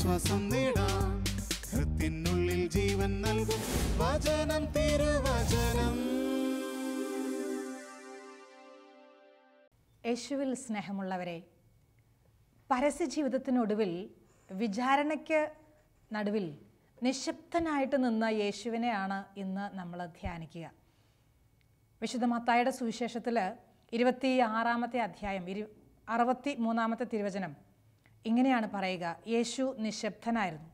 ആശ്വാസം നേടാം. ഹൃത്തിനുള്ളിൽ ജീവൻ നൽകും വചനം, തിരുവചനം. യേശുവിൽ സ്നേഹമുള്ളവരെ, പരസ്യ ജീവിതത്തിനൊടുവിൽ, വിചാരണയ്ക്ക് നടുവിൽ നിശബ്ദനായിട്ട് നിന്ന യേശുവിനെയാണ് ഇന്ന് നമ്മൾ ധ്യാനിക്കുക. വിശുദ്ധ മത്തായിയുടെ സുവിശേഷത്തിൽ 26-ാമത്തെ അധ്യായം 63-ാമത്തെ തിരുവചനം ഇങ്ങനെയാണ് പറയുക: യേശു നിശബ്ദനായിരുന്നു.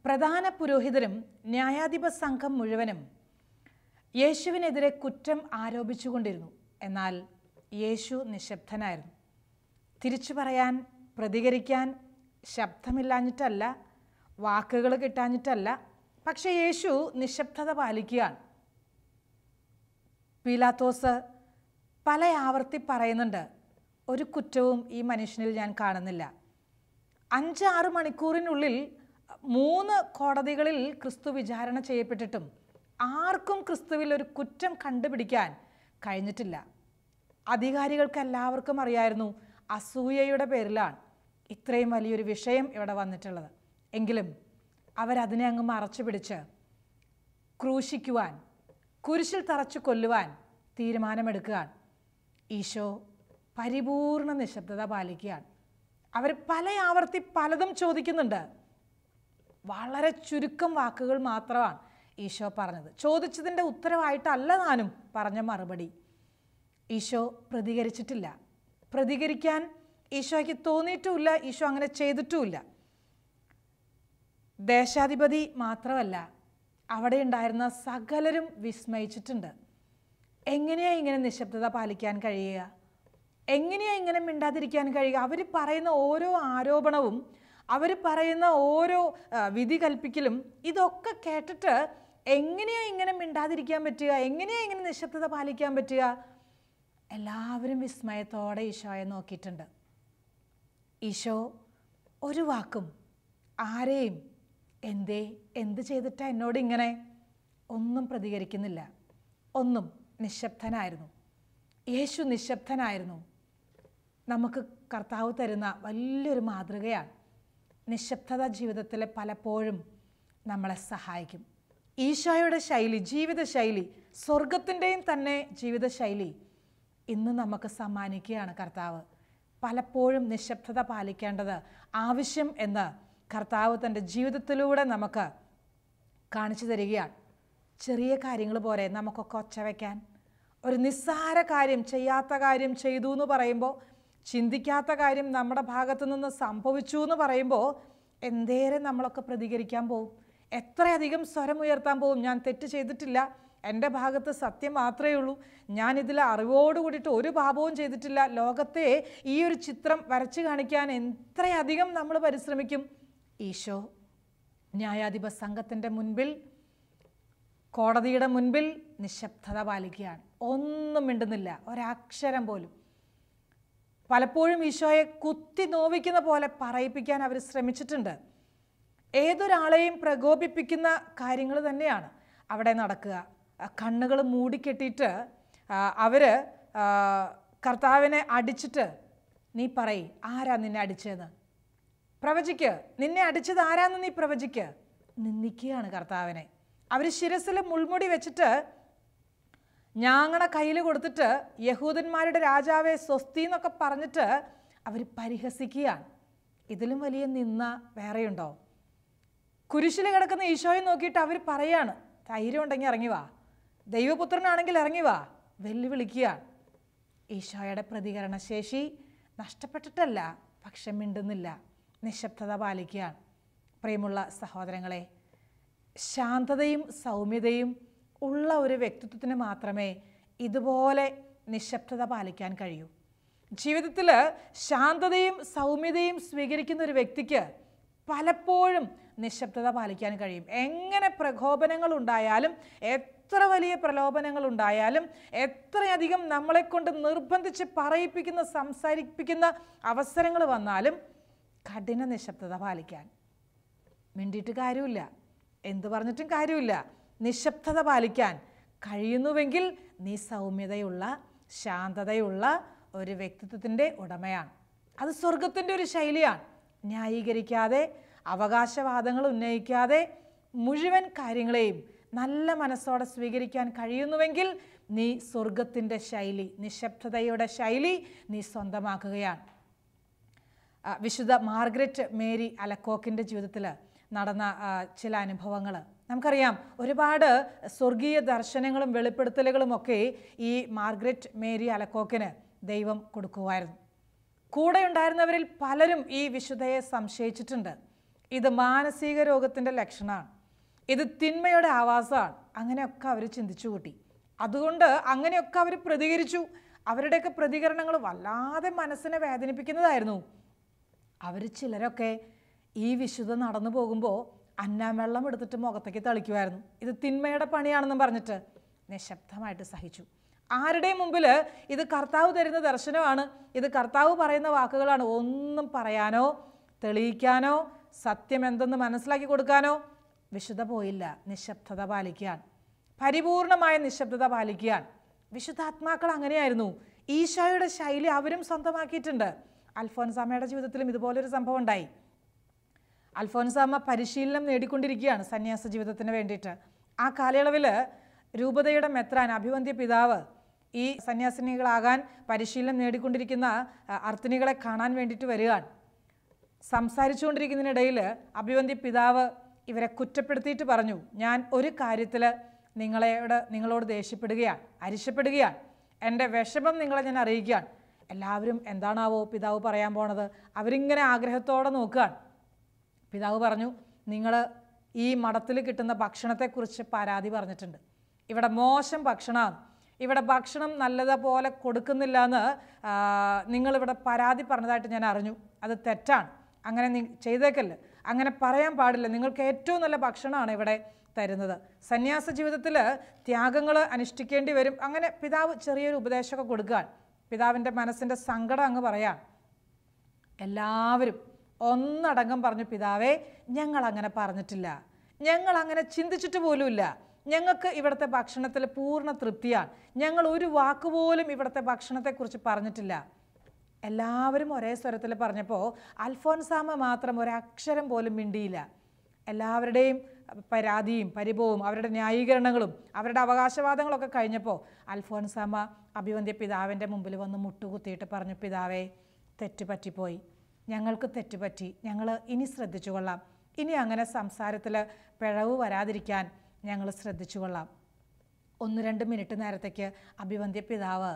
പ്രധാന പുരോഹിതരും ന്യായാധിപ സംഘം മുഴുവനും യേശുവിനെതിരെ കുറ്റം ആരോപിച്ചുകൊണ്ടിരുന്നു. എന്നാൽ യേശു നിശബ്ദനായിരുന്നു. തിരിച്ചു പറയാൻ, പ്രതികരിക്കാൻ ശബ്ദമില്ലാഞ്ഞിട്ടല്ല, വാക്കുകൾ കിട്ടാഞ്ഞിട്ടല്ല, പക്ഷെ യേശു നിശബ്ദത പാലിക്കുകയാണ്. പീലാത്തോസ് പല ആവർത്തി പറയുന്നുണ്ട്, ഒരു കുറ്റവും ഈ മനുഷ്യനിൽ ഞാൻ കാണുന്നില്ല. 5-6 മണിക്കൂറിനുള്ളിൽ 3 കോടതികളിൽ ക്രിസ്തു വിചാരണ ചെയ്യപ്പെട്ടിട്ടും ആർക്കും ക്രിസ്തുവിൽ ഒരു കുറ്റം കണ്ടുപിടിക്കാൻ കഴിഞ്ഞിട്ടില്ല. അധികാരികൾക്ക് എല്ലാവർക്കും അറിയായിരുന്നു അസൂയയുടെ പേരിലാണ് ഇത്രയും വലിയൊരു വിഷയം ഇവിടെ വന്നിട്ടുള്ളത്. എങ്കിലും അവരതിനെ അങ്ങ് മറച്ചു പിടിച്ച് ക്രൂശിക്കുവാൻ, കുരിശിൽ തറച്ചു കൊല്ലുവാൻ തീരുമാനമെടുക്കുകയാണ്. ഈശോ പരിപൂർണ നിശബ്ദത പാലിക്കുകയാണ്. അവർ പല ആവർത്തി പലതും ചോദിക്കുന്നുണ്ട്. വളരെ ചുരുക്കം വാക്കുകൾ മാത്രമാണ് ഈശോ പറഞ്ഞത്. ചോദിച്ചതിൻ്റെ ഉത്തരവായിട്ടല്ല താനും പറഞ്ഞ മറുപടി. ഈശോ പ്രതികരിച്ചിട്ടില്ല. പ്രതികരിക്കാൻ ഈശോയ്ക്ക് തോന്നിയിട്ടുമില്ല. ഈശോ അങ്ങനെ ചെയ്തിട്ടുമില്ല. ദേശാധിപതി മാത്രമല്ല, അവിടെ ഉണ്ടായിരുന്ന സകലരും വിസ്മയിച്ചിട്ടുണ്ട്. എങ്ങനെയാണ് ഇങ്ങനെ നിശബ്ദത പാലിക്കാൻ കഴിയുക? എങ്ങനെയാണ് ഇങ്ങനെ മിണ്ടാതിരിക്കാൻ കഴിയുക? അവർ പറയുന്ന ഓരോ ആരോപണവും, അവർ പറയുന്ന ഓരോ വിധി കൽപ്പിക്കലും, ഇതൊക്കെ കേട്ടിട്ട് എങ്ങനെയാണ് ഇങ്ങനെ മിണ്ടാതിരിക്കാൻ പറ്റുക? എങ്ങനെയാണ് ഇങ്ങനെ നിശബ്ദത പാലിക്കാൻ പറ്റുക? എല്ലാവരും വിസ്മയത്തോടെ ഈശോയെ നോക്കിയിട്ടുണ്ട്. ഈശോ ഒരു വാക്കും ആരെയും എന്ത് ചെയ്തിട്ടാ എന്നോട് ഇങ്ങനെ ഒന്നും പ്രതികരിക്കുന്നില്ല. ഒന്നും നിശബ്ദനായിരുന്നു. യേശു നിശബ്ദനായിരുന്നു. നമുക്ക് കർത്താവ് തരുന്ന വലിയൊരു മാതൃകയാണ്. നിശബ്ദത ജീവിതത്തിൽ പലപ്പോഴും നമ്മളെ സഹായിക്കും. ഈശോയുടെ ശൈലി, ജീവിതശൈലി, സ്വർഗത്തിൻ്റെയും തന്നെ ജീവിതശൈലി ഇന്ന് നമുക്ക് സമ്മാനിക്കുകയാണ് കർത്താവ്. പലപ്പോഴും നിശബ്ദത പാലിക്കേണ്ടത് ആവശ്യം എന്ന് കർത്താവ് തൻ്റെ ജീവിതത്തിലൂടെ നമുക്ക് കാണിച്ചു തരികയാണ്. ചെറിയ കാര്യങ്ങൾ പോരെ നമുക്കൊക്കെ ഒച്ച വയ്ക്കാൻ. ഒരു നിസ്സാര കാര്യം, ചെയ്യാത്ത കാര്യം ചെയ്തു എന്ന് പറയുമ്പോൾ, ചിന്തിക്കാത്ത കാര്യം നമ്മുടെ ഭാഗത്തു നിന്ന് സംഭവിച്ചു എന്ന് പറയുമ്പോൾ എന്തേരം നമ്മളൊക്കെ പ്രതികരിക്കാൻ പോവും, എത്രയധികം സ്വരമുയർത്താൻ പോവും. ഞാൻ തെറ്റ് ചെയ്തിട്ടില്ല, എൻ്റെ ഭാഗത്ത് സത്യം മാത്രമേ ഉള്ളൂ, ഞാനിതിൽ അറിവോട് കൂടിയിട്ട് ഒരു പാപവും ചെയ്തിട്ടില്ല. ലോകത്തെ ഈ ഒരു ചിത്രം വരച്ച് കാണിക്കാൻ എത്രയധികം നമ്മൾ പരിശ്രമിക്കും. ഈശോ ന്യായാധിപ സംഘത്തിൻ്റെ മുൻപിൽ, കോടതിയുടെ മുൻപിൽ നിശബ്ദത പാലിക്കുകയാണ്. ഒന്നും മിണ്ടുന്നില്ല, ഒരക്ഷരം പോലും. പലപ്പോഴും ഈശോയെ കുത്തി നോവിക്കുന്ന പോലെ പറയിപ്പിക്കാൻ അവർ ശ്രമിച്ചിട്ടുണ്ട്. ഏതൊരാളെയും പ്രകോപിപ്പിക്കുന്ന കാര്യങ്ങൾ തന്നെയാണ് അവിടെ നടക്കുക. കണ്ണുകൾ മൂടിക്കെട്ടിയിട്ട് അവർ കർത്താവിനെ അടിച്ചിട്ട്, നീ പറയ് ആരാ നിന്നെ അടിച്ചതെന്ന്, പ്രവചിക്ക്, നിന്നെ അടിച്ചത് ആരാന്ന് നീ പ്രവചിക്ക്. നിന്ദിക്കുകയാണ് കർത്താവിനെ. അവർ ശിരസിൽ മുൾമുടി വെച്ചിട്ട് ഞാങ്ങണ കയ്യിൽ കൊടുത്തിട്ട് യഹൂദന്മാരുടെ രാജാവെ സ്വസ്തി എന്നൊക്കെ പറഞ്ഞിട്ട് അവർ പരിഹസിക്കുകയാണ്. ഇതിലും വലിയ നിന്ന വേറെയുണ്ടോ? കുരിശിൽ കിടക്കുന്ന ഈശോയെ നോക്കിയിട്ട് അവർ പറയാണ്, ധൈര്യം ഉണ്ടെങ്കിൽ ഇറങ്ങി വാ, ദൈവപുത്രനാണെങ്കിൽ ഇറങ്ങി വാ, വെല്ലുവിളിക്കുകയാണ്. ഈശോയുടെ പ്രതികരണശേഷി നഷ്ടപ്പെട്ടിട്ടല്ല, പക്ഷെ മിണ്ടുന്നില്ല, നിശബ്ദത പാലിക്കുകയാണ്. പ്രിയമുള്ള സഹോദരങ്ങളെ, ശാന്തതയും സൗമ്യതയും ഉള്ള ഒരു വ്യക്തിത്വത്തിന് മാത്രമേ ഇതുപോലെ നിശബ്ദത പാലിക്കാൻ കഴിയൂ. ജീവിതത്തിൽ ശാന്തതയും സൗമ്യതയും സ്വീകരിക്കുന്ന ഒരു വ്യക്തിക്ക് പലപ്പോഴും നിശബ്ദത പാലിക്കാൻ കഴിയും. എങ്ങനെ പ്രകോപനങ്ങൾ ഉണ്ടായാലും, എത്ര വലിയ പ്രലോഭനങ്ങൾ ഉണ്ടായാലും, എത്രയധികം നമ്മളെക്കൊണ്ട് നിർബന്ധിച്ച് പറയിപ്പിക്കുന്ന, സംസാരിപ്പിക്കുന്ന അവസരങ്ങൾ വന്നാലും കഠിന നിശബ്ദത പാലിക്കാൻ. മിണ്ടിയിട്ട് കാര്യമില്ല, എന്തു പറഞ്ഞിട്ടും കാര്യമില്ല. നിശബ്ദത പാലിക്കാൻ കഴിയുന്നുവെങ്കിൽ നീ സൗമ്യതയുള്ള, ശാന്തതയുള്ള ഒരു വ്യക്തിത്വത്തിൻ്റെ ഉടമയാണ്. അത് സ്വർഗത്തിൻ്റെ ഒരു ശൈലിയാണ്. ന്യായീകരിക്കാതെ അവകാശവാദങ്ങൾ ഉന്നയിക്കാതെ മുഴുവൻ കാര്യങ്ങളെയും നല്ല മനസ്സോടെ സ്വീകരിക്കാൻ കഴിയുന്നുവെങ്കിൽ നീ സ്വർഗത്തിൻ്റെ ശൈലി, നിശബ്ദതയുടെ ശൈലി നീ സ്വന്തമാക്കുകയാണ്. വിശുദ്ധ മാർഗ്രറ്റ് മേരി അലക്കോക്കിൻ്റെ ജീവിതത്തിൽ നടന്ന ചില അനുഭവങ്ങൾ നമുക്കറിയാം. ഒരുപാട് സ്വർഗീയ ദർശനങ്ങളും വെളിപ്പെടുത്തലുകളും ഒക്കെ ഈ മാർഗ്രറ്റ് മേരി അലക്കോക്കിന് ദൈവം കൊടുക്കുമായിരുന്നു. കൂടെ ഉണ്ടായിരുന്നവരിൽ പലരും ഈ വിശുദ്ധയെ സംശയിച്ചിട്ടുണ്ട്. ഇത് മാനസിക രോഗത്തിൻ്റെ ലക്ഷണമാണ്, ഇത് തിന്മയുടെ ആവാസമാണ്, അങ്ങനെയൊക്കെ അവർ ചിന്തിച്ചു കൂട്ടി. അതുകൊണ്ട് അങ്ങനെയൊക്കെ അവർ പ്രതികരിച്ചു. അവരുടെയൊക്കെ പ്രതികരണങ്ങൾ വല്ലാതെ മനസ്സിനെ വേദനിപ്പിക്കുന്നതായിരുന്നു. അവർ ചിലരൊക്കെ ഈ വിശുദ്ധ നടന്നു പോകുമ്പോൾ അന്നാമെള്ളം എടുത്തിട്ട് മുഖത്തേക്ക് തളിക്കുമായിരുന്നു. ഇത് തിന്മയുടെ പണിയാണെന്നും പറഞ്ഞിട്ട് നിശബ്ദമായിട്ട് സഹിച്ചു. ആരുടെയും മുമ്പിൽ ഇത് കർത്താവ് തരുന്ന ദർശനമാണ്, ഇത് കർത്താവ് പറയുന്ന വാക്കുകളാണ്, ഒന്നും പറയാനോ തെളിയിക്കാനോ സത്യം എന്തെന്ന് മനസ്സിലാക്കി കൊടുക്കാനോ വിശുദ്ധ പോയില്ല. നിശബ്ദത പാലിക്കാൻ, പരിപൂർണമായ നിശബ്ദത പാലിക്കാൻ. വിശുദ്ധാത്മാക്കൾ അങ്ങനെയായിരുന്നു. ഈശോയുടെ ശൈലി അവരും സ്വന്തമാക്കിയിട്ടുണ്ട്. അൽഫോൻസാമ്മയുടെ ജീവിതത്തിലും ഇതുപോലൊരു സംഭവം ഉണ്ടായി. അൽഫോൻസാമ്മ പരിശീലനം നേടിക്കൊണ്ടിരിക്കുകയാണ് സന്യാസ ജീവിതത്തിന് വേണ്ടിയിട്ട്. ആ കാലയളവിൽ രൂപതയുടെ മെത്രാൻ അഭിവന്ദ്യ പിതാവ് ഈ സന്യാസിനികളാകാൻ പരിശീലനം നേടിക്കൊണ്ടിരിക്കുന്ന അർത്തിനികളെ കാണാൻ വേണ്ടിയിട്ട് വരികയാണ്. സംസാരിച്ചുകൊണ്ടിരിക്കുന്നതിനിടയിൽ അഭിവന്ദ്യ പിതാവ് ഇവരെ കുറ്റപ്പെടുത്തിയിട്ട് പറഞ്ഞു, ഞാൻ ഒരു കാര്യത്തിൽ നിങ്ങളോട് ദേഷ്യപ്പെടുകയാണ്, അരിശപ്പെടുകയാണ്, എൻ്റെ വിഷമം നിങ്ങളെ ഞാൻ അറിയിക്കുകയാണ്. എല്ലാവരും എന്താണാവോ പിതാവ് പറയാൻ പോണത്, അവരിങ്ങനെ ആഗ്രഹത്തോടെ നോക്കുകയാണ്. പിതാവ് പറഞ്ഞു, നിങ്ങൾ ഈ മഠത്തിൽ കിട്ടുന്ന ഭക്ഷണത്തെക്കുറിച്ച് പരാതി പറഞ്ഞിട്ടുണ്ട്. ഇവിടെ മോശം ഭക്ഷണമാണ്, ഇവിടെ ഭക്ഷണം നല്ലതുപോലെ കൊടുക്കുന്നില്ല എന്ന് നിങ്ങളിവിടെ പരാതി പറഞ്ഞതായിട്ട് ഞാൻ അറിഞ്ഞു. അത് തെറ്റാണ്, അങ്ങനെ ചെയ്തേക്കല്ല, അങ്ങനെ പറയാൻ പാടില്ല. നിങ്ങൾക്ക് ഏറ്റവും നല്ല ഭക്ഷണമാണ് ഇവിടെ തരുന്നത്. സന്യാസ ജീവിതത്തിൽ ത്യാഗങ്ങൾ അനുഷ്ഠിക്കേണ്ടി വരും. അങ്ങനെ പിതാവ് ചെറിയൊരു ഉപദേശമൊക്കെ കൊടുക്കുകയാണ്. പിതാവിൻ്റെ മനസ്സിൻ്റെ സങ്കടം അങ്ങ് പറയാം. എല്ലാവരും ഒന്നടങ്കം പറഞ്ഞു, പിതാവേ ഞങ്ങൾ അങ്ങനെ പറഞ്ഞിട്ടില്ല, ഞങ്ങൾ അങ്ങനെ ചിന്തിച്ചിട്ട് പോലുമില്ല, ഞങ്ങൾക്ക് ഇവിടുത്തെ ഭക്ഷണത്തിൽ പൂർണ്ണ തൃപ്തിയാണ്, ഞങ്ങൾ ഒരു വാക്കുപോലും ഇവിടുത്തെ ഭക്ഷണത്തെക്കുറിച്ച് പറഞ്ഞിട്ടില്ല. എല്ലാവരും ഒരേ സ്വരത്തിൽ പറഞ്ഞപ്പോൾ അൽഫോൻസാമ്മ മാത്രം ഒരക്ഷരം പോലും മിണ്ടിയില്ല. എല്ലാവരുടെയും പരാതിയും പരിഭവവും അവരുടെ ന്യായീകരണങ്ങളും അവരുടെ അവകാശവാദങ്ങളൊക്കെ കഴിഞ്ഞപ്പോൾ അൽഫോൻസാമ്മ അഭിവന്ദ്യ പിതാവിൻ്റെ മുമ്പിൽ വന്ന് മുട്ടുകുത്തിയിട്ട് പറഞ്ഞു, പിതാവേ തെറ്റുപറ്റിപ്പോയി, ഞങ്ങൾക്ക് തെറ്റുപറ്റി, ഞങ്ങൾ ഇനി ശ്രദ്ധിച്ചു കൊള്ളാം, ഇനി അങ്ങനെ സംസാരത്തിൽ പിഴവ് വരാതിരിക്കാൻ ഞങ്ങൾ ശ്രദ്ധിച്ചു കൊള്ളാം. 1-2 മിനിറ്റ് നേരത്തേക്ക് അഭിവന്ദ്യ പിതാവ്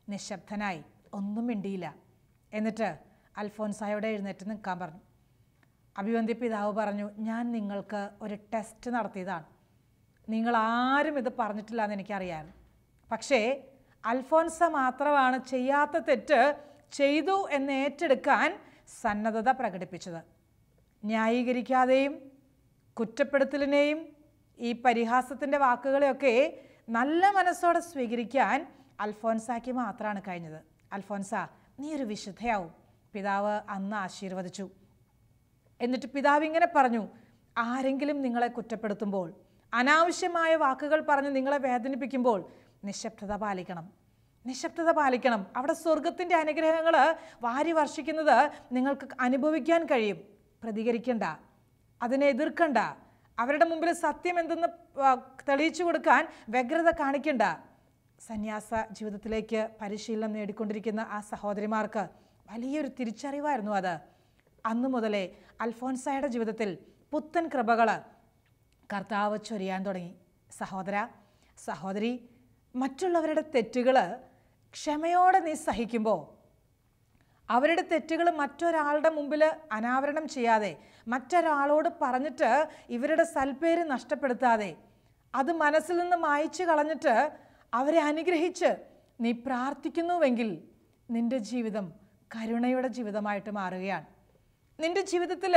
നിശബ്ദനായി, ഒന്നും മിണ്ടിയില്ല. എന്നിട്ട് അൽഫോൻസായോട് എഴുന്നേറ്റ് നിൽക്കാൻ പറഞ്ഞു. അഭിവന്ദ്യ പിതാവ് പറഞ്ഞു, ഞാൻ നിങ്ങൾക്ക് ഒരു ടെസ്റ്റ് നടത്തിയതാണ്, നിങ്ങളാരും ഇത് പറഞ്ഞിട്ടില്ല എന്ന് എനിക്കറിയാം, പക്ഷേ അൽഫോൻസ മാത്രമാണ് ചെയ്യാത്ത തെറ്റ് ചെയ്തു എന്ന് ഏറ്റെടുക്കാൻ സന്നദ്ധത പ്രകടിപ്പിച്ചത്. ന്യായീകരിക്കാതെയും കുറ്റപ്പെടുത്തലിനെയും ഈ പരിഹാസത്തിൻ്റെ വാക്കുകളെയൊക്കെ നല്ല മനസ്സോടെ സ്വീകരിക്കാൻ അൽഫോൻസാക്ക് മാത്രമാണ് കഴിഞ്ഞത്. അൽഫോൻസ, നീ ഒരു വിശുദ്ധയാവും, പിതാവ് അന്ന് ആശീർവദിച്ചു. എന്നിട്ട് പിതാവ് ഇങ്ങനെ പറഞ്ഞു, ആരെങ്കിലും നിങ്ങളെ കുറ്റപ്പെടുത്തുമ്പോൾ, അനാവശ്യമായ വാക്കുകൾ പറഞ്ഞ് നിങ്ങളെ വേദനിപ്പിക്കുമ്പോൾ നിശബ്ദത പാലിക്കണം, നിശബ്ദത പാലിക്കണം. അവിടെ സ്വർഗത്തിൻ്റെ അനുഗ്രഹങ്ങൾ വാരി വർഷിക്കുന്നത് നിങ്ങൾക്ക് അനുഭവിക്കാൻ കഴിയും. പ്രതികരിക്കണ്ട, അതിനെ എതിർക്കണ്ട, അവരുടെ മുമ്പിൽ സത്യം എന്തെന്ന് തെളിയിച്ചു കൊടുക്കാൻ വ്യഗ്രത കാണിക്കണ്ട. സന്യാസ ജീവിതത്തിലേക്ക് പരിശീലനം നേടിക്കൊണ്ടിരിക്കുന്ന ആ സഹോദരിമാർക്ക് വലിയൊരു തിരിച്ചറിവായിരുന്നു അത്. അന്നു മുതലേ അൽഫോൻസായുടെ ജീവിതത്തിൽ പുത്തൻ കൃപകൾ കർത്താവ് ചൊരിയാൻ തുടങ്ങി. സഹോദര സഹോദരി, മറ്റുള്ളവരുടെ തെറ്റുകൾ ക്ഷമയോടെ നീ സഹിക്കുമ്പോൾ, അവരുടെ തെറ്റുകൾ മറ്റൊരാളുടെ മുമ്പിൽ അനാവരണം ചെയ്യാതെ, മറ്റൊരാളോട് പറഞ്ഞിട്ട് ഇവരുടെ സൽപ്പേര് നഷ്ടപ്പെടുത്താതെ, അത് മനസ്സിൽ നിന്ന് മായ്ച്ചു കളഞ്ഞിട്ട് അവരെ അനുഗ്രഹിച്ച് നീ പ്രാർത്ഥിക്കുന്നുവെങ്കിൽ നിൻ്റെ ജീവിതം കരുണയുടെ ജീവിതമായിട്ട് മാറുകയാണ്. നിൻ്റെ ജീവിതത്തിൽ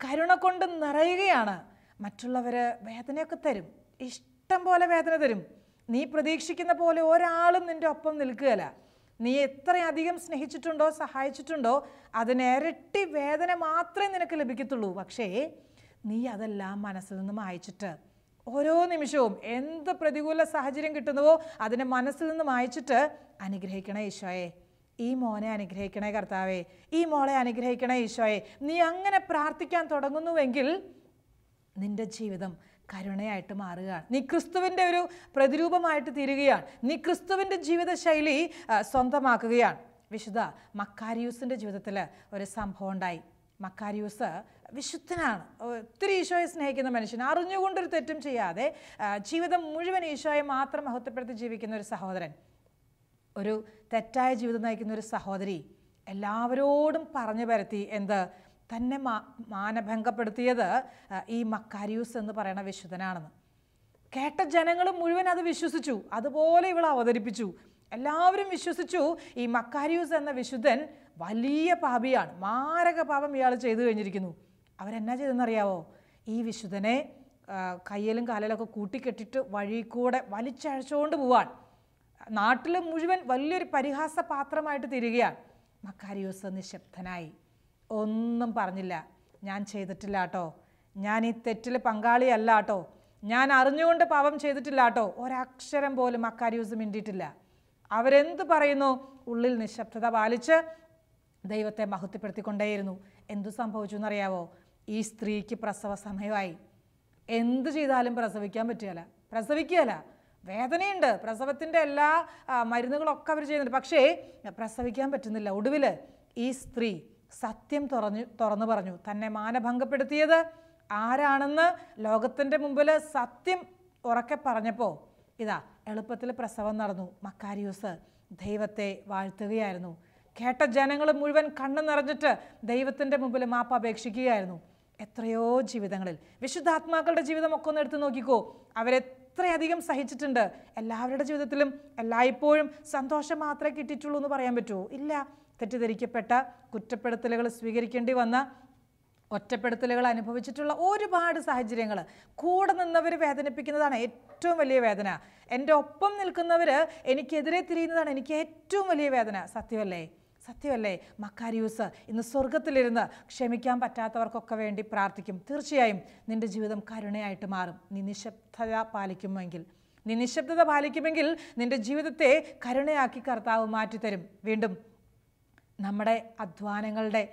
കരുണ കൊണ്ട് നിറയുകയാണ്. മറ്റുള്ളവർ വേദനയൊക്കെ തരും, ഇഷ്ടം പോലെ വേദന തരും. നീ പ്രതീക്ഷിക്കുന്ന പോലെ ഒരാളും നിൻ്റെ ഒപ്പം നിൽക്കുകയില്ല. നീ എത്രയധികം സ്നേഹിച്ചിട്ടുണ്ടോ സഹായിച്ചിട്ടുണ്ടോ അതിനിരട്ടി വേദന മാത്രമേ നിനക്ക് ലഭിക്കത്തുള്ളൂ. പക്ഷേ നീ അതെല്ലാം മനസ്സിൽ നിന്ന് മായ്ച്ചിട്ട് ഓരോ നിമിഷവും എന്ത് പ്രതികൂല സാഹചര്യം കിട്ടുന്നുവോ അതിനെ മനസ്സിൽ നിന്ന് മായ്ച്ചിട്ട് അനുഗ്രഹിക്കണേ ഈശോയെ, ഈ മോനെ അനുഗ്രഹിക്കണേ കർത്താവേ, ഈ മോളെ അനുഗ്രഹിക്കണേ ഈശോയെ. നീ അങ്ങനെ പ്രാർത്ഥിക്കാൻ തുടങ്ങുന്നുവെങ്കിൽ നിൻ്റെ ജീവിതം കരുണയായിട്ട് മാറുകയാണ്. നീ ക്രിസ്തുവിൻ്റെ ഒരു പ്രതിരൂപമായിട്ട് തീരുകയാണ്. നീ ക്രിസ്തുവിൻ്റെ ജീവിതശൈലി സ്വന്തമാക്കുകയാണ്. വിശുദ്ധ മക്കാരിയൂസിൻ്റെ ജീവിതത്തിൽ ഒരു സംഭവം ഉണ്ടായി. മക്കാരിയൂസ് വിശുദ്ധനാണ്, ഒത്തിരി ഈശോയെ സ്നേഹിക്കുന്ന മനുഷ്യൻ, അറിഞ്ഞുകൊണ്ടൊരു തെറ്റും ചെയ്യാതെ ജീവിതം മുഴുവൻ ഈശോയെ മാത്രം മഹത്വപ്പെടുത്തി ജീവിക്കുന്ന ഒരു സഹോദരൻ. ഒരു തെറ്റായ ജീവിതം നയിക്കുന്ന ഒരു സഹോദരി എല്ലാവരോടും പറഞ്ഞു പരത്തി എന്ത് തന്നെ മാനഭംഗപ്പെടുത്തിയത് ഈ മക്കാരിയൂസ് എന്ന് പറയുന്ന വിശുദ്ധനാണെന്ന്. കേട്ട ജനങ്ങൾ മുഴുവൻ അത് വിശ്വസിച്ചു. അതുപോലെ ഇവൾ അവതരിപ്പിച്ചു. എല്ലാവരും വിശ്വസിച്ചു ഈ മക്കാരിയൂസ് എന്ന വിശുദ്ധൻ വലിയ പാപിയാണ്, മാരക പാപം ഇയാൾ ചെയ്തു കഴിഞ്ഞിരിക്കുന്നു. അവരെന്നാ ചെയ്തെന്നറിയാവോ? ഈ വിശുദ്ധനെ കയ്യിലും കാലിലൊക്കെ കൂട്ടിക്കെട്ടിട്ട് വഴി കൂടെ വലിച്ചഴച്ചുകൊണ്ട് പോവാൻ. നാട്ടിൽ മുഴുവൻ വലിയൊരു പരിഹാസപാത്രമായിട്ട് തീരുകയാണ്. മക്കാരിയൂസ് നിശബ്ദനായി, ഒന്നും പറഞ്ഞില്ല. ഞാൻ ചെയ്തിട്ടില്ല കേട്ടോ, ഞാൻ ഈ തെറ്റിൽ പങ്കാളിയല്ല കേട്ടോ, ഞാൻ അറിഞ്ഞുകൊണ്ട് പാപം ചെയ്തിട്ടില്ല കേട്ടോ. ഒരക്ഷരം പോലും മക്കാരിയൂസ് മിണ്ടിയിട്ടില്ല. അവരെന്ത് പറയുന്നു? ഉള്ളിൽ നിശബ്ദത പാലിച്ച് ദൈവത്തെ മഹത്വപ്പെടുത്തിക്കൊണ്ടേയിരുന്നു. എന്തു സംഭവിച്ചു എന്നറിയാവോ? ഈ സ്ത്രീക്ക് പ്രസവ സമയമായി. എന്ത് ചെയ്താലും പ്രസവിക്കാൻ പ്രസവിക്കുകയല്ല. വേദനയുണ്ട്, പ്രസവത്തിൻ്റെ എല്ലാ മരുന്നുകളൊക്കെ അവർ ചെയ്യുന്നുണ്ട്, പക്ഷേ പ്രസവിക്കാൻ പറ്റുന്നില്ല. ഒടുവിൽ ഈ സ്ത്രീ സത്യം തുറന്നു പറഞ്ഞു. തന്നെ മാനഭംഗപ്പെടുത്തിയത് ആരാണെന്ന് ലോകത്തിൻ്റെ മുമ്പിൽ സത്യം ഉറക്കെ പറഞ്ഞപ്പോൾ ഇതാ എളുപ്പത്തിൽ പ്രസവം നടന്നു. മക്കാരിയൂസ് ദൈവത്തെ വാഴ്ത്തുകയായിരുന്നു. കേട്ട ജനങ്ങൾ മുഴുവൻ കണ്ണു നിറഞ്ഞിട്ട് ദൈവത്തിൻ്റെ മുമ്പിൽ മാപ്പ് അപേക്ഷിക്കുകയായിരുന്നു. എത്രയോ ജീവിതങ്ങളിൽ വിശുദ്ധാത്മാക്കളുടെ ജീവിതമൊക്കെ ഒന്ന് എടുത്ത് നോക്കിക്കോ. അവരെത്രയധികം സഹിച്ചിട്ടുണ്ട്. എല്ലാവരുടെ ജീവിതത്തിലും എല്ലായ്പ്പോഴും സന്തോഷം മാത്രമേ കിട്ടിയിട്ടുള്ളൂ എന്ന് പറയാൻ പറ്റുമോ? ഇല്ല. തെറ്റിദ്ധരിക്കപ്പെട്ട, കുറ്റപ്പെടുത്തലുകൾ സ്വീകരിക്കേണ്ടി വന്ന, ഒറ്റപ്പെടുത്തലുകൾ അനുഭവിച്ചിട്ടുള്ള ഒരുപാട് സാഹചര്യങ്ങൾ. കൂടെ നിന്നവർ വേദനിപ്പിക്കുന്നതാണ് ഏറ്റവും വലിയ വേദന. എൻ്റെ ഒപ്പം നിൽക്കുന്നവർ എനിക്കെതിരെ തിരിയുന്നതാണ് എനിക്ക് ഏറ്റവും വലിയ വേദന. സത്യമല്ലേ? മക്കാരിയൂസ് ഇന്ന് സ്വർഗത്തിലിരുന്ന് ക്ഷമിക്കാൻ പറ്റാത്തവർക്കൊക്കെ വേണ്ടി പ്രാർത്ഥിക്കും. തീർച്ചയായും നിൻ്റെ ജീവിതം കരുണയായിട്ട് മാറും. നീ നിശബ്ദത പാലിക്കുമെങ്കിൽ നിൻ്റെ ജീവിതത്തെ കരുണയാക്കി കർത്താവ് മാറ്റിത്തരും. വീണ്ടും നമ്മുടെ അധ്വാനങ്ങളുടെ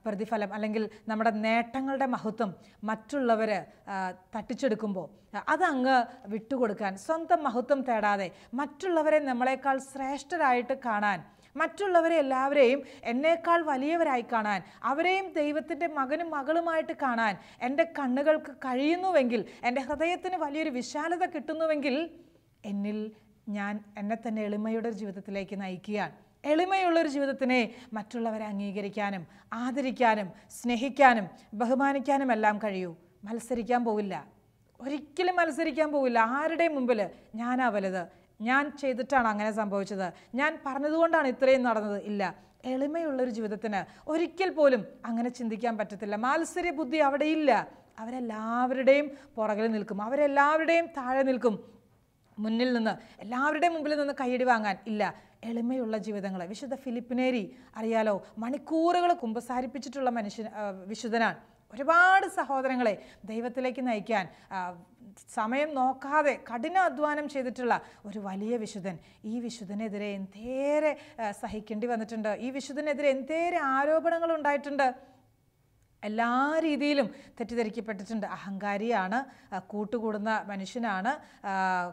പ്രതിഫലം അല്ലെങ്കിൽ നമ്മുടെ നേട്ടങ്ങളുടെ മഹത്വം മറ്റുള്ളവർ തട്ടിച്ചെടുക്കുമ്പോൾ അതങ്ങ് വിട്ടുകൊടുക്കാൻ, സ്വന്തം മഹത്വം തേടാതെ മറ്റുള്ളവരെ നമ്മളെക്കാൾ ശ്രേഷ്ഠരായിട്ട് കാണാൻ, മറ്റുള്ളവരെ എല്ലാവരെയും എന്നേക്കാൾ വലിയവരായി കാണാൻ, അവരെയും ദൈവത്തിൻ്റെ മകനും മകളുമായിട്ട് കാണാൻ എൻ്റെ കണ്ണുകൾക്ക് കഴിയുന്നുവെങ്കിൽ, എൻ്റെ ഹൃദയത്തിന് വലിയൊരു വിശാലത കിട്ടുന്നുവെങ്കിൽ ഞാൻ എന്നെ തന്നെ എളിമയുടെ ജീവിതത്തിലേക്ക് നയിക്കുകയാണ്. എളിമയുള്ളൊരു ജീവിതത്തിനെ മറ്റുള്ളവരെ അംഗീകരിക്കാനും ആദരിക്കാനും സ്നേഹിക്കാനും ബഹുമാനിക്കാനും എല്ലാം കഴിയൂ. മത്സരിക്കാൻ പോവില്ല, ഒരിക്കലും മത്സരിക്കാൻ പോവില്ല. ആരുടെയും മുമ്പിൽ ഞാനാ വലുത്, ഞാൻ ചെയ്തിട്ടാണ് അങ്ങനെ സംഭവിച്ചത്, ഞാൻ പറഞ്ഞതുകൊണ്ടാണ് ഇത്രയും നടന്നത്. ഇല്ല. എളിമയുള്ളൊരു ജീവിതത്തിന് ഒരിക്കൽ പോലും അങ്ങനെ ചിന്തിക്കാൻ പറ്റത്തില്ല. മാത്സര്യ ബുദ്ധി അവിടെ ഇല്ല. അവരെല്ലാവരുടെയും പുറകിൽ നിൽക്കും, അവരെല്ലാവരുടെയും താഴെ നിൽക്കും. മുന്നിൽ നിന്ന് എല്ലാവരുടെയും മുമ്പിൽ നിന്ന് കൈയടി വാങ്ങാൻ ഇല്ല. എളിമയുള്ള ജീവിതങ്ങൾ. വിശുദ്ധ ഫിലിപ്പിനേരി അറിയാലോ, മണിക്കൂറുകൾ കുമ്പസാരിപ്പിച്ചിട്ടുള്ള വിശുദ്ധനാണ്. ഒരുപാട് സഹോദരങ്ങളെ ദൈവത്തിലേക്ക് നയിക്കാൻ സമയം നോക്കാതെ കഠിനാധ്വാനം ചെയ്തിട്ടുള്ള ഒരു വലിയ വിശുദ്ധൻ. ഈ വിശുദ്ധനെതിരെ എന്തേറെ സഹിക്കേണ്ടി വന്നിട്ടുണ്ട്. ഈ വിശുദ്ധനെതിരെ എന്തേറെ ആരോപണങ്ങൾ ഉണ്ടായിട്ടുണ്ട്. എല്ലാ രീതിയിലും തെറ്റിദ്ധരിക്കപ്പെട്ടിട്ടുണ്ട്. അഹങ്കാരിയാണ്, കൂട്ടുകൂടുന്ന മനുഷ്യനാണ്,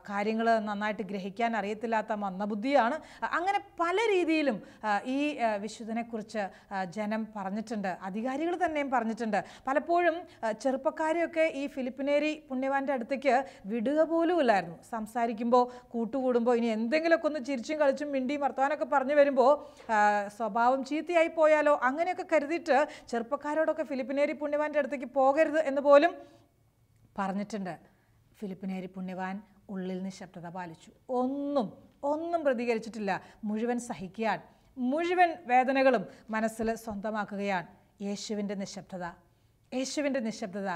കാര്യങ്ങൾ നന്നായിട്ട് ഗ്രഹിക്കാൻ അറിയത്തില്ലാത്ത മന്ദബുദ്ധിയാണ്. അങ്ങനെ പല രീതിയിലും ഈ വിശുദ്ധനെക്കുറിച്ച് ജനം പറഞ്ഞിട്ടുണ്ട്, അധികാരികൾ തന്നെയും പറഞ്ഞിട്ടുണ്ട്. പലപ്പോഴും ചെറുപ്പക്കാരെയൊക്കെ ഈ ഫിലിപ്പിനേരി പുണ്യവാൻ്റെ അടുത്തേക്ക് വിടുക പോലും ഇല്ലായിരുന്നു. സംസാരിക്കുമ്പോൾ, കൂട്ടുകൂടുമ്പോൾ ഇനി എന്തെങ്കിലുമൊക്കെ ഒന്ന് ചിരിച്ചും കളിച്ചും മിണ്ടിയും വർത്തമാനമൊക്കെ പറഞ്ഞു വരുമ്പോൾ സ്വഭാവം ചീത്തയായി പോയാലോ അങ്ങനെയൊക്കെ കരുതിയിട്ട് ചെറുപ്പക്കാരോടൊക്കെ ഫിലിപ്പിനേരി പുണ്യവാൻ്റെ അടുത്തേക്ക് പോകരുത് എന്ന് പോലും പറഞ്ഞിട്ടുണ്ട്. ഫിലിപ്പിനേരി പുണ്യവാൻ ഉള്ളിൽ നിശബ്ദത പാലിച്ചു. ഒന്നും പ്രതികരിച്ചിട്ടില്ല. മുഴുവൻ സഹിക്കാൻ, മുഴുവൻ വേദനകളും മനസ്സിൽ സ്വന്തമാക്കുകയാണ്. യേശുവിൻ്റെ നിശബ്ദത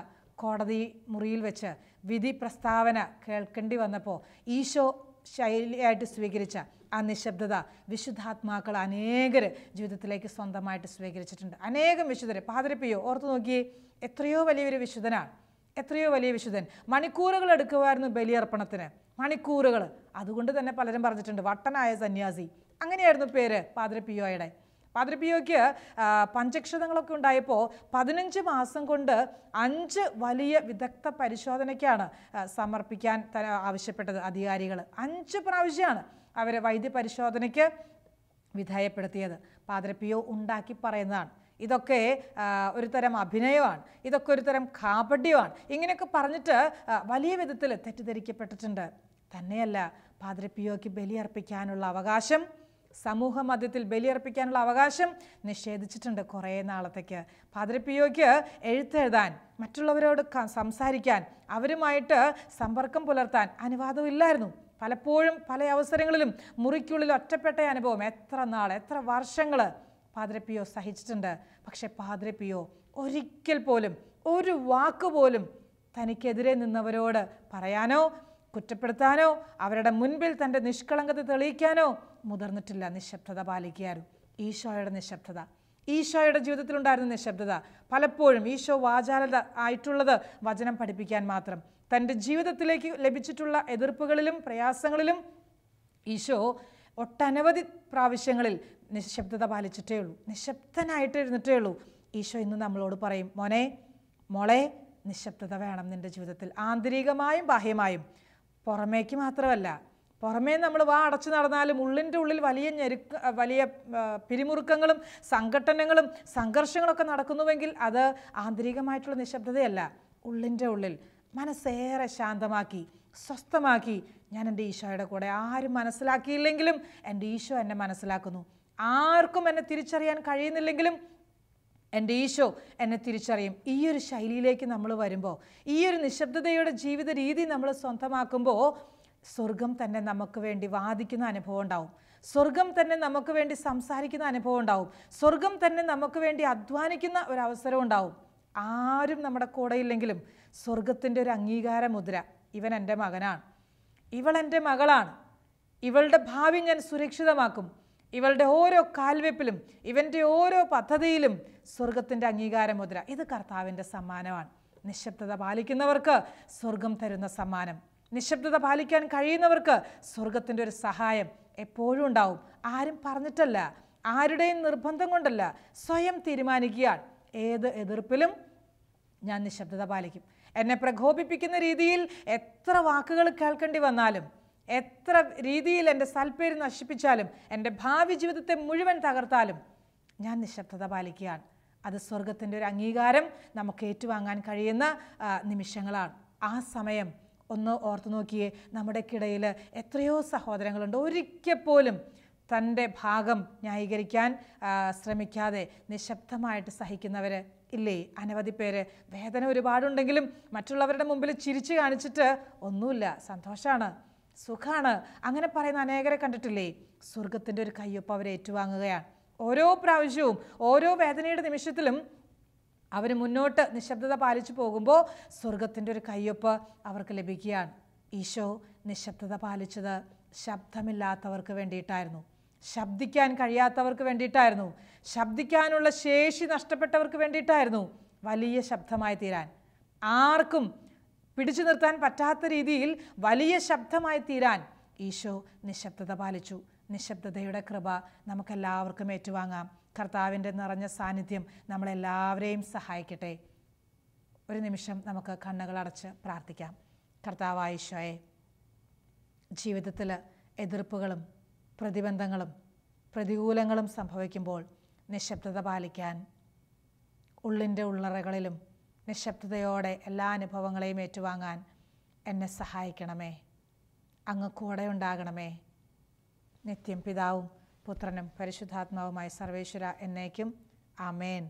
കോടതി മുറിയിൽ വെച്ച് വിധി പ്രസ്താവന കേൾക്കേണ്ടി വന്നപ്പോൾ ഈശോ ശൈലിയായിട്ട് സ്വീകരിച്ച ആ നിശബ്ദത വിശുദ്ധാത്മാക്കൾ അനേകർ ജീവിതത്തിലേക്ക് സ്വന്തമായിട്ട് സ്വീകരിച്ചിട്ടുണ്ട്. അനേകം വിശുദ്ധരെ. പാദ്രി പിയോ ഓർത്തു നോക്കിയേ, എത്രയോ വലിയൊരു വിശുദ്ധൻ. മണിക്കൂറുകൾ എടുക്കുമായിരുന്നു ബലിയർപ്പണത്തിന്, മണിക്കൂറുകൾ. അതുകൊണ്ട് തന്നെ പലരും പറഞ്ഞിട്ടുണ്ട് വട്ടനായ സന്യാസി. അങ്ങനെയായിരുന്നു പേര് പാദ്രി പിയോയുടെ. പാദ്രി പിയോയ്ക്ക് പഞ്ചക്ഷതങ്ങളൊക്കെ ഉണ്ടായപ്പോൾ 15 മാസം കൊണ്ട് 5 വലിയ വിദഗ്ധ പരിശോധനയ്ക്കാണ് സമർപ്പിക്കാൻ ആവശ്യപ്പെട്ടത് അധികാരികൾ. 5 പ്രാവശ്യമാണ് അവർ വൈദ്യപരിശോധനയ്ക്ക് വിധേയപ്പെടുത്തിയത്. പാദ്രി പിയോ ഉണ്ടാക്കി പറയുന്നതാണ്. ഇതൊക്കെ ഒരു തരം അഭിനയമാണ്, ഇതൊക്കെ ഒരു തരം കാപട്യമാണ്, ഇങ്ങനെയൊക്കെ പറഞ്ഞിട്ട് വലിയ വിധത്തിൽ തെറ്റിദ്ധരിക്കപ്പെട്ടിട്ടുണ്ട്. തന്നെയല്ല, പാദ്രി പിയോയ്ക്ക് ബലിയർപ്പിക്കാനുള്ള അവകാശം, സമൂഹ മധ്യത്തിൽ ബലിയർപ്പിക്കാനുള്ള അവകാശം നിഷേധിച്ചിട്ടുണ്ട് കുറേ നാളത്തേക്ക്. പാദ്രി പിയോയ്ക്ക് എഴുത്തെഴുതാൻ, മറ്റുള്ളവരോട് സംസാരിക്കാൻ, അവരുമായിട്ട് സമ്പർക്കം പുലർത്താൻ അനുവാദമില്ലായിരുന്നു. പലപ്പോഴും പല അവസരങ്ങളിലും മുറിക്കുള്ളിൽ ഒറ്റപ്പെട്ട അനുഭവം എത്ര നാൾ, എത്ര വർഷങ്ങൾ പാദ്രി പിയോ സഹിച്ചിട്ടുണ്ട്. പക്ഷെ പാദ്രി പിയോ ഒരിക്കൽ പോലും ഒരു വാക്കുപോലും തനിക്കെതിരെ നിന്നവരോട് പറയാനോ കുറ്റപ്പെടുത്താനോ അവരുടെ മുൻപിൽ തൻ്റെ നിഷ്കളങ്കത തെളിയിക്കാനോ മുതിർന്നിട്ടില്ല. നിശബ്ദത പാലിക്കുകയായിരുന്നു ഈശോയുടെ നിശബ്ദത, ഈശോയുടെ ജീവിതത്തിലുണ്ടായിരുന്ന നിശബ്ദത. പലപ്പോഴും ഈശോ വാചാലത ആയിട്ടുള്ളത് വചനം പഠിപ്പിക്കാൻ മാത്രം. തൻ്റെ ജീവിതത്തിലേക്ക് ലഭിച്ചിട്ടുള്ള എതിർപ്പുകളിലും പ്രയാസങ്ങളിലും ഈശോ ഒട്ടനവധി പ്രാവശ്യങ്ങളിൽ നിശബ്ദത പാലിച്ചിട്ടേ ഉള്ളൂ, നിശബ്ദനായിട്ട് ഇരുന്നിട്ടേ ഉള്ളൂ. ഈശോ ഇന്ന് നമ്മളോട് പറയും, മോനെ മോളെ, നിശബ്ദത വേണം നിൻ്റെ ജീവിതത്തിൽ, ആന്തരികമായും ബാഹ്യമായും. പുറമേക്ക് മാത്രമല്ല, പുറമേ നമ്മൾ വാ അടച്ചു നടന്നാലും ഉള്ളിൻ്റെ ഉള്ളിൽ വലിയ പിരിമുറുക്കങ്ങളും സംഘട്ടനങ്ങളും സംഘർഷങ്ങളൊക്കെ നടക്കുന്നുവെങ്കിൽ അത് ആന്തരികമായിട്ടുള്ള നിശബ്ദതയല്ല. ഉള്ളിൻ്റെ ഉള്ളിൽ മനസ്സേറെ ശാന്തമാക്കി സ്വസ്ഥമാക്കി ഞാൻ എൻ്റെ ഈശോയുടെ കൂടെ, ആരും മനസ്സിലാക്കിയില്ലെങ്കിലും എൻ്റെ ഈശോ എന്നെ മനസ്സിലാക്കുന്നു, ആർക്കും എന്നെ തിരിച്ചറിയാൻ കഴിയുന്നില്ലെങ്കിലും എൻ്റെ ഈശോ എന്നെ തിരിച്ചറിയും. ഈ ഒരു ശൈലിയിലേക്ക് നമ്മൾ വരുമ്പോൾ, ഈ ഒരു നിശബ്ദതയുടെ ജീവിത രീതി നമ്മൾ സ്വന്തമാക്കുമ്പോൾ സ്വർഗം തന്നെ നമുക്ക് വേണ്ടി വാദിക്കുന്ന അനുഭവം ഉണ്ടാവും, സ്വർഗം തന്നെ നമുക്ക് വേണ്ടി സംസാരിക്കുന്ന അനുഭവം ഉണ്ടാവും, സ്വർഗം തന്നെ നമുക്ക് വേണ്ടി അധ്വാനിക്കുന്ന ഒരവസരം ഉണ്ടാവും. ആരും നമ്മുടെ കൂടെ ഇല്ലെങ്കിലും സ്വർഗത്തിൻ്റെ ഒരു അംഗീകാര മുദ്ര, ഇവൻ എൻ്റെ മകനാണ്, ഇവൾ എൻ്റെ മകളാണ്, ഇവളുടെ ഭാവി ഞാൻ സുരക്ഷിതമാക്കും, ഇവളുടെ ഓരോ കാൽവെപ്പിലും ഇവൻ്റെ ഓരോ പദ്ധതിയിലും സ്വർഗത്തിൻ്റെ അംഗീകാരമുദ്ര. ഇത് കർത്താവിൻ്റെ സമ്മാനമാണ്. നിശബ്ദത പാലിക്കുന്നവർക്ക് സ്വർഗം തരുന്ന സമ്മാനം, നിശബ്ദത പാലിക്കാൻ കഴിയുന്നവർക്ക് സ്വർഗത്തിൻ്റെ ഒരു സഹായം എപ്പോഴും ഉണ്ടാവും. ആരും പറഞ്ഞിട്ടല്ല, ആരുടെയും നിർബന്ധം കൊണ്ടല്ല, സ്വയം തീരുമാനിക്കുകയാണ്. ഏത് എതിർപ്പിലും ഞാൻ നിശബ്ദത പാലിക്കും. എന്നെ പ്രകോപിപ്പിക്കുന്ന രീതിയിൽ എത്ര വാക്കുകൾ കേൾക്കേണ്ടി വന്നാലും, എത്ര രീതിയിൽ എൻ്റെ സൽപ്പേര് നശിപ്പിച്ചാലും, എൻ്റെ ഭാവി ജീവിതത്തെ മുഴുവൻ തകർത്താലും ഞാൻ നിശബ്ദത പാലിക്കുകയാണ്. അത് സ്വർഗത്തിൻ്റെ ഒരു അംഗീകാരം നമുക്ക് ഏറ്റുവാങ്ങാൻ കഴിയുന്ന നിമിഷങ്ങളാണ്. ആ സമയം ഒന്ന് ഓർത്തു നോക്കിയേ, നമ്മുടെക്കിടയിൽ എത്രയോ സഹോദരങ്ങളുണ്ട് ഒരിക്കൽ പോലും തൻ്റെ ഭാഗം ന്യായീകരിക്കാൻ ശ്രമിക്കാതെ നിശബ്ദമായിട്ട് സഹിക്കുന്നവർ ഇല്ലേ? അനവധി പേര്. വേദന ഒരുപാടുണ്ടെങ്കിലും മറ്റുള്ളവരുടെ മുമ്പിൽ ചിരിച്ചു കാണിച്ചിട്ട് ഒന്നുമില്ല, സന്തോഷമാണ്, സുഖമാണ്, അങ്ങനെ പറയുന്ന അനേകരെ കണ്ടിട്ടില്ലേ? സ്വർഗത്തിൻ്റെ ഒരു കയ്യൊപ്പ് അവർ ഏറ്റുവാങ്ങുകയാണ്. ഓരോ പ്രാവശ്യവും ഓരോ വേദനയുടെ നിമിഷത്തിലും അവർ മുന്നോട്ട് നിശബ്ദത പാലിച്ചു പോകുമ്പോൾ സ്വർഗത്തിൻ്റെ ഒരു കയ്യൊപ്പ് അവർക്ക് ലഭിക്കുകയാണ്. ഈശോ നിശബ്ദത പാലിച്ചത് ശബ്ദമില്ലാത്തവർക്ക് വേണ്ടിയിട്ടായിരുന്നു, ശബ്ദിക്കാൻ കഴിയാത്തവർക്ക് വേണ്ടിയിട്ടായിരുന്നു, ശബ്ദിക്കാനുള്ള ശേഷി നഷ്ടപ്പെട്ടവർക്ക് വേണ്ടിയിട്ടായിരുന്നു. വലിയ ശബ്ദമായി തീരാൻ, ആർക്കും പിടിച്ചു നിർത്താൻ പറ്റാത്ത രീതിയിൽ വലിയ ശബ്ദമായി തീരാൻ ഈശോ നിശബ്ദത പാലിച്ചു. നിശബ്ദതയുടെ കൃപ നമുക്കെല്ലാവർക്കും ഏറ്റുവാങ്ങാം. കർത്താവിൻ്റെ നിറഞ്ഞ സാന്നിധ്യം നമ്മളെല്ലാവരെയും സഹായിക്കട്ടെ. ഒരു നിമിഷം നമുക്ക് കണ്ണുകളടച്ച് പ്രാർത്ഥിക്കാം. കർത്താവായ ഈശോയെ, ജീവിതത്തിൽ എതിർപ്പുകളും പ്രതിബന്ധങ്ങളും പ്രതികൂലങ്ങളും സംഭവിക്കുമ്പോൾ നിശബ്ദത പാലിക്കാൻ, ഉള്ളിൻ്റെ ഉള്ളറകളിലും നിശബ്ദതയോടെ എല്ലാ അനുഭവങ്ങളെയും ഏറ്റുവാങ്ങാൻ എന്നെ സഹായിക്കണമേ. അങ്ങ് കൂടെ ഉണ്ടാകണമേ. നിത്യം പിതാവും പുത്രനും പരിശുദ്ധാത്മാവുമായ സർവേശ്വര എന്നേക്കും ആമേൻ.